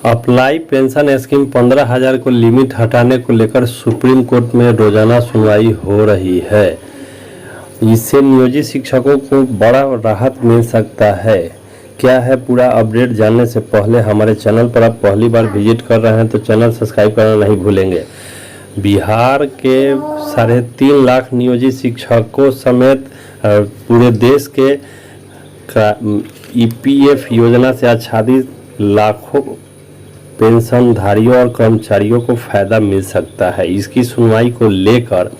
Apply pension scheme 15,000 को limit हटाने को लेकर सुप्रीम कोर्ट में रोजाना सुनवाई हो रही है। इससे नियोजित शिक्षकों को बड़ा राहत मिल सकता है। क्या है पूरा अपडेट जानने से पहले हमारे चैनल पर आप पहली बार विजिट कर रहे हैं तो चैनल सब्सक्राइब करना नहीं भूलेंगे। बिहार के 3.5 लाख नियोजित शिक्षकों समेत पूरे देश के ईपीएफ योजना से आच्छादित लाखों पेंशनधारियों और कर्मचारियों को फायदा मिल सकता है। इसकी सुनवाई को लेकर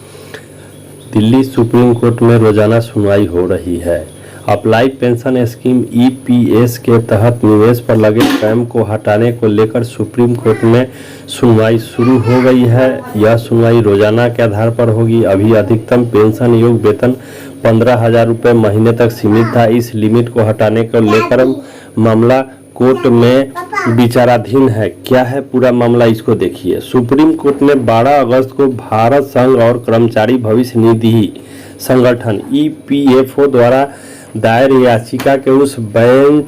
दिल्ली सुप्रीम कोर्ट में रोजाना सुनवाई हो रही है। अप्लाई पेंशन स्कीम ईपीएस के तहत निवेश पर लगे कैम को हटाने को लेकर सुप्रीम कोर्ट में सुनवाई शुरू हो गई है। यह सुनवाई रोजाना के आधार पर होगी। अभी अधिकतम पेंशन योग्य वेतन 15,000 रुपये महीने तक सीमित था। इस लिमिट को हटाने को लेकर मामला कोर्ट में विचाराधीन है। क्या है पूरा मामला, इसको देखिए। सुप्रीम कोर्ट ने 12 अगस्त को भारत संघ और कर्मचारी भविष्य निधि संगठन ईपीएफओ द्वारा दायर याचिका के उस बेंच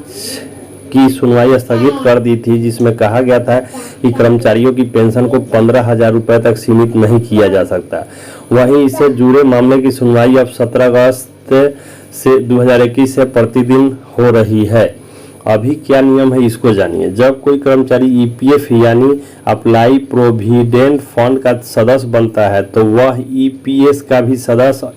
की सुनवाई स्थगित कर दी थी जिसमें कहा गया था कि कर्मचारियों की पेंशन को 15,000 रुपये तक सीमित नहीं किया जा सकता। वहीं इससे जुड़े मामले की सुनवाई अब 17 अगस्त से 2021 से प्रतिदिन हो रही है। अभी क्या नियम है इसको जानिए। जब कोई कर्मचारी ईपीएफ यानी अप्लाई प्रोविडेंट फंड का सदस्य बनता है तो वह ईपीएस का भी सदस्य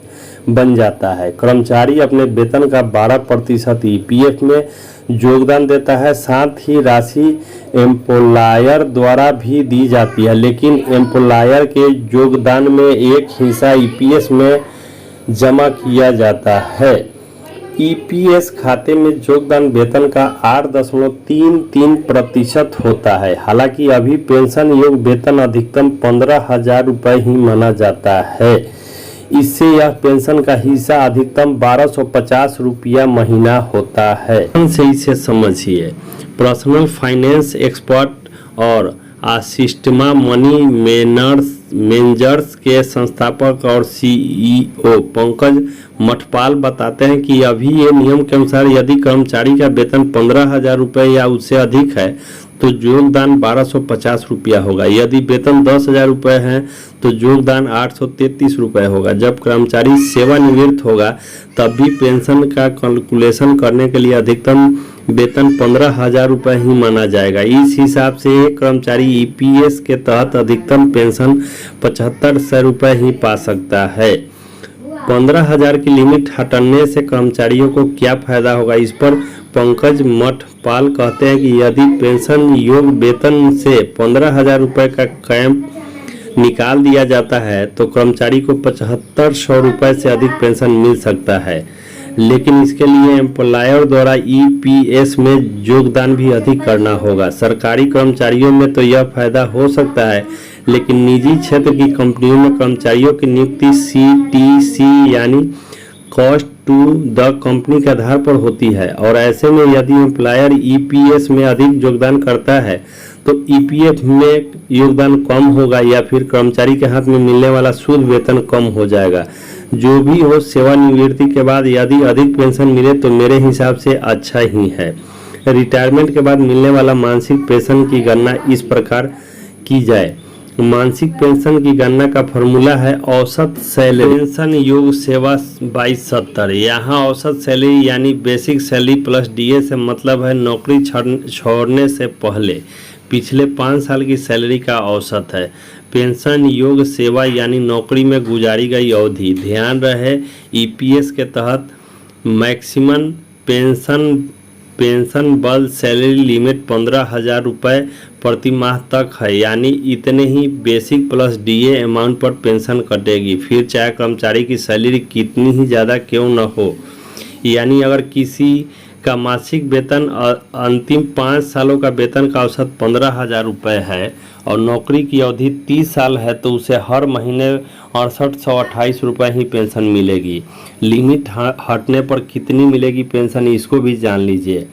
बन जाता है। कर्मचारी अपने वेतन का 12% ईपीएफ में योगदान देता है। साथ ही राशि एम्प्लॉयर द्वारा भी दी जाती है, लेकिन एम्प्लॉयर के योगदान में एक हिस्सा ईपीएस में जमा किया जाता है। ईपीएस खाते में योगदान वेतन का 8.33% होता है। हालांकि अभी पेंशन योग्य वेतन अधिकतम 15,000 रुपये ही माना जाता है। इससे यह पेंशन का हिस्सा अधिकतम 1250 रुपया महीना होता है। से इसे समझिए। पर्सनल फाइनेंस एक्सपर्ट और सिस्टमा मनी मैनेजर्स के संस्थापक और सीईओ पंकज मठपाल बताते हैं कि अभी ये नियम के अनुसार यदि कर्मचारी का वेतन 15,000 रुपये या उससे अधिक है तो योगदान 1250 रुपया होगा। यदि वेतन 10,000 रुपये है तो योगदान 833 रुपये होगा। जब कर्मचारी सेवानिवृत्त होगा तब भी पेंशन का कैलकुलेशन करने के लिए अधिकतम वेतन 15,000 रुपये ही माना जाएगा। इस हिसाब से एक कर्मचारी ईपीएस के तहत अधिकतम पेंशन 7500 रुपये ही पा सकता है। 15,000 की लिमिट हटाने से कर्मचारियों को क्या फायदा होगा, इस पर पंकज मठपाल कहते हैं कि यदि पेंशन योग्य वेतन से 15,000 रुपये का कैम निकाल दिया जाता है तो कर्मचारी को 7500 रुपये से अधिक पेंशन मिल सकता है, लेकिन इसके लिए एम्प्लॉयर द्वारा ईपीएस में योगदान भी अधिक करना होगा। सरकारी कर्मचारियों में तो यह फायदा हो सकता है, लेकिन निजी क्षेत्र की कंपनियों में कर्मचारियों की नियुक्ति सीटीसी यानी कॉस्ट टू द कंपनी के आधार पर होती है और ऐसे में यदि एम्प्लॉयर ईपीएस में अधिक योगदान करता है तो ईपीएफ में योगदान कम होगा या फिर कर्मचारी के हाथ में मिलने वाला शुद्ध वेतन कम हो जाएगा। जो भी हो, सेवानिवृत्ति के बाद यदि अधिक पेंशन मिले तो मेरे हिसाब से अच्छा ही है। रिटायरमेंट के बाद मिलने वाला मासिक पेंशन की गणना इस प्रकार की जाए। मासिक पेंशन की गणना का फॉर्मूला है औसत सैलरी पेंशन योग सेवा 2270। यहाँ औसत सैलरी यानी बेसिक सैलरी प्लस डीए से मतलब है नौकरी छोड़ने से पहले पिछले 5 साल की सैलरी का औसत है। पेंशन योग सेवा यानी नौकरी में गुजारी गई अवधि। ध्यान रहे ईपीएस के तहत मैक्सिमम पेंशन बल सैलरी लिमिट 15,000 रुपये प्रति माह तक है, यानी इतने ही बेसिक प्लस डीए अमाउंट पर पेंशन कटेगी। फिर चाहे कर्मचारी की सैलरी कितनी ही ज़्यादा क्यों न हो, यानी अगर किसी का मासिक वेतन अंतिम 5 सालों का वेतन का औसत 15,000 रुपये है और नौकरी की अवधि 30 साल है तो उसे हर महीने 6828 रुपये ही पेंशन मिलेगी। लिमिट हटने पर कितनी मिलेगी पेंशन, इसको भी जान लीजिए।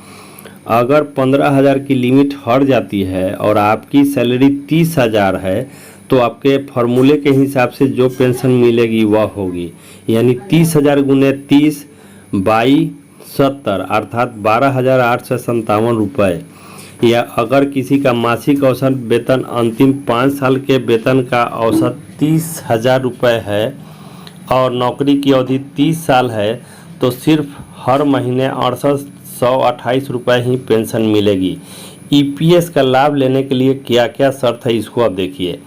अगर 15,000 की लिमिट हट जाती है और आपकी सैलरी 30,000 है तो आपके फॉर्मूले के हिसाब से जो पेंशन मिलेगी वह होगी, यानी 30,000 गुने 30 बाई 70 अर्थात 12,857 रुपये। या अगर किसी का मासिक औसत वेतन अंतिम 5 साल के वेतन का औसत 30,000 रुपये है और नौकरी की अवधि 30 साल है तो सिर्फ हर महीने 6828 रुपये ही पेंशन मिलेगी। ईपीएस का लाभ लेने के लिए क्या क्या शर्त है इसको आप देखिए।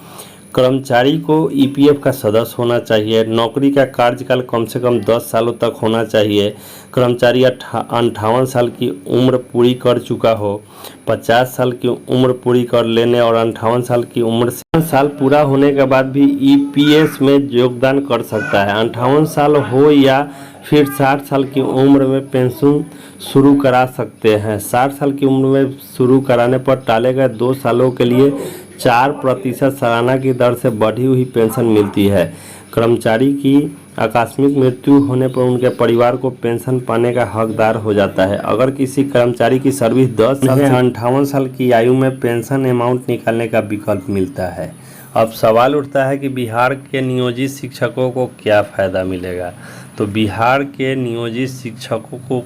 कर्मचारी को ईपीएफ का सदस्य होना चाहिए, नौकरी का कार्यकाल कम से कम 10 सालों तक होना चाहिए, कर्मचारी 58 साल की उम्र पूरी कर चुका हो, 50 साल की उम्र पूरी कर लेने और 58 साल की उम्र से साल पूरा होने के बाद भी ईपीएस में योगदान कर सकता है। 58 साल हो या फिर 60 साल की उम्र में पेंशन शुरू करा सकते हैं। 60 साल की उम्र में शुरू कराने पर टाले गए 2 सालों के लिए 4% सालाना की दर से बढ़ी हुई पेंशन मिलती है। कर्मचारी की आकस्मिक मृत्यु होने पर उनके परिवार को पेंशन पाने का हकदार हो जाता है। अगर किसी कर्मचारी की सर्विस 10 साल से 58 साल की आयु में पेंशन अमाउंट निकालने का विकल्प मिलता है। अब सवाल उठता है कि बिहार के नियोजित शिक्षकों को क्या फ़ायदा मिलेगा। तो बिहार के नियोजित शिक्षकों को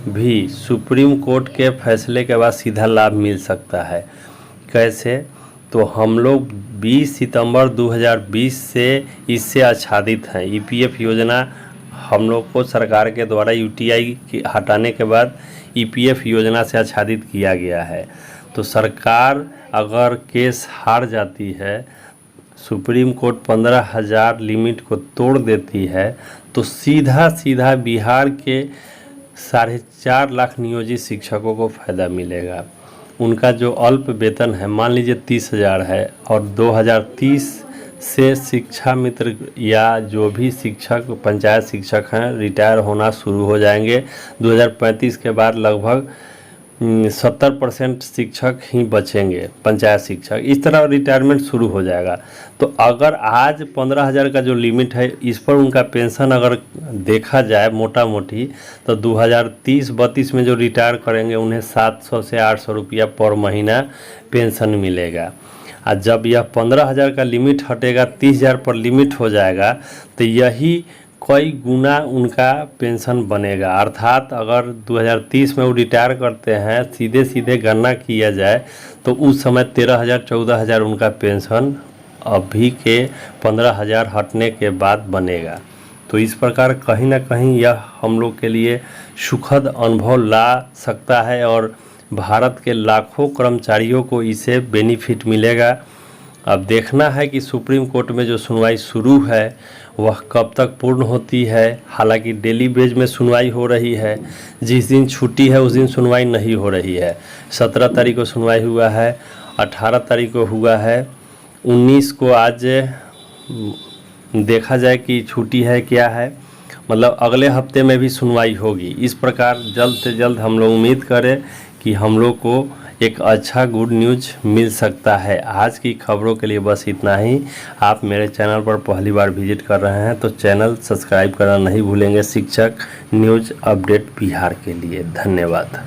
भी सुप्रीम कोर्ट के फैसले के बाद सीधा लाभ मिल सकता है। कैसे? तो हम लोग 20 सितंबर 2020 से इससे आच्छादित हैं। ईपीएफ योजना हम लोग को सरकार के द्वारा यूटीआई हटाने के बाद ईपीएफ योजना से आच्छादित किया गया है। तो सरकार अगर केस हार जाती है, सुप्रीम कोर्ट 15,000 लिमिट को तोड़ देती है, तो सीधा बिहार के 4.5 लाख नियोजित शिक्षकों को फ़ायदा मिलेगा। उनका जो अल्प वेतन है, मान लीजिए 30,000 है और 2030 से शिक्षा मित्र या जो भी शिक्षक पंचायत शिक्षक हैं रिटायर होना शुरू हो जाएंगे। 2035 के बाद लगभग 70% शिक्षक ही बचेंगे, पंचायत शिक्षक। इस तरह रिटायरमेंट शुरू हो जाएगा। तो अगर आज 15,000 का जो लिमिट है इस पर उनका पेंशन अगर देखा जाए मोटा मोटी, तो 2030-32 में जो रिटायर करेंगे उन्हें 700 से 800 रुपया पर महीना पेंशन मिलेगा। और जब यह 15,000 का लिमिट हटेगा, 30,000 पर लिमिट हो जाएगा, तो यही कई गुना उनका पेंशन बनेगा। अर्थात अगर 2030 में वो रिटायर करते हैं, सीधे गणना किया जाए तो उस समय 13,000-14,000 उनका पेंशन अभी के 15,000 हटने के बाद बनेगा। तो इस प्रकार कहीं ना कहीं यह हम लोग के लिए सुखद अनुभव ला सकता है और भारत के लाखों कर्मचारियों को इससे बेनिफिट मिलेगा। अब देखना है कि सुप्रीम कोर्ट में जो सुनवाई शुरू है वह कब तक पूर्ण होती है। हालांकि डेली बेज में सुनवाई हो रही है, जिस दिन छुट्टी है उस दिन सुनवाई नहीं हो रही है। 17 तारीख को सुनवाई हुआ है, 18 तारीख को हुआ है, 19 को आज देखा जाए कि छुट्टी है क्या है। मतलब अगले हफ्ते में भी सुनवाई होगी। इस प्रकार जल्द से जल्द हम लोग उम्मीद करें कि हम लोग को एक अच्छा गुड न्यूज़ मिल सकता है। आज की खबरों के लिए बस इतना ही। आप मेरे चैनल पर पहली बार विजिट कर रहे हैं तो चैनल सब्सक्राइब करना नहीं भूलेंगे। शिक्षक न्यूज़ अपडेट बिहार के लिए धन्यवाद।